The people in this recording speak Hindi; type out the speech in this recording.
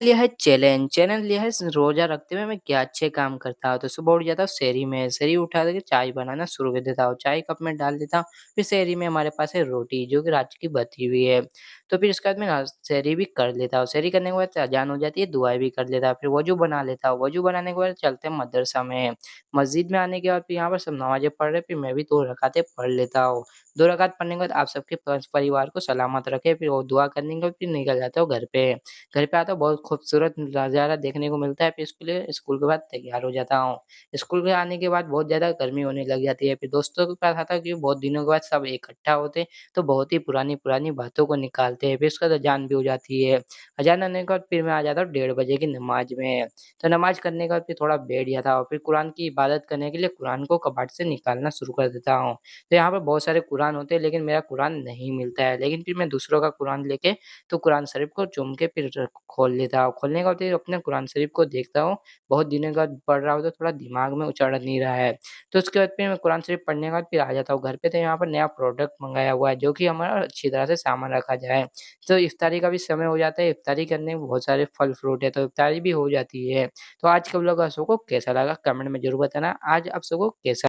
लिया है चैलेंज, चैलेंज लिया है रोज़ा रखते हुए मैं क्या अच्छे काम करता हूँ। तो सुबह उठ जाता हूँ शहरी में, शहरी उठा के चाय बनाना शुरू कर देता हूँ। चाय कप में डाल देता हूँ, फिर शहरी में हमारे पास है रोटी जो कि रात की बची हुई है। तो फिर उसके बाद मैं ना शहरी भी कर लेता हूँ। शहरी करने के बाद अज़ान हो जाती है, दुआएँ भी कर लेता हूँ। फिर वज़ू बना लेता हूँ, वज़ू बनाने के बाद चलते हैं मदरसा में। मस्जिद में आने के बाद फिर यहाँ पर सब नमाज़ें पढ़ रहे, फिर मैं भी 2 रकातें पढ़ लेता हूँ। 2 रकात पढ़ने के बाद आप सबके परिवार को सलामत रखें, फिर वो दुआ करने के बाद फिर निकल जाता हूँ घर पे। घर पे आता हूँ बहुत खूबसूरत नज़ारा देखने को मिलता है, फिर इसके लिए स्कूल के बाद तैयार हो जाता हूँ। स्कूल के आने के बाद बहुत ज़्यादा गर्मी होने लग जाती है, फिर दोस्तों के पास आता हूँ क्योंकि बहुत दिनों के बाद सब इकट्ठा होते हैं, तो बहुत ही पुरानी-पुरानी बातों को निकालते हैं, फिर उसके बाद अज़ान भी हो जाती है। अज़ान होने के बाद फिर मैं आ जाता हूँ 1:30 की नमाज़ में, तो नमाज़ करने के बाद फिर थोड़ा बैठ जाता हूँ, फिर कुरान की इबादत करने के लिए कुरान को कबाट से निकालना शुरू कर देता हूँ। तो यहाँ पे बहुत सारे कुरान होते हैं, लेकिन मेरा कुरान नहीं मिलता है, लेकिन फिर मैं दूसरों का कुरान लेके तो कुरान शरीफ को चूम के फिर खोल लेता हूँ। खोलने के बाद फिर अपने कुरान शरीफ को देखता हूँ, बहुत दिनों के बाद पढ़ रहा हूँ तो थोड़ा दिमाग में उचड़ नहीं रहा है। तो उसके बाद फिर मैं कुरान शरीफ पढ़ने के बाद फिर आ जाता हूँ घर पे, तो यहाँ पर नया प्रोडक्ट मँगाया हुआ है जो कि हमारा अच्छी तरह से सामान रखा जाए। तो इफ्तारी का भी समय हो जाता है, इफ्तारी करने में बहुत सारे फल-फ्रूट है, तो इफ्तारी भी हो जाती है। तो आज के व्लॉग आप सबको कैसा लगा कमेंट में ज़रूर बताना। आज आप सबको कैसा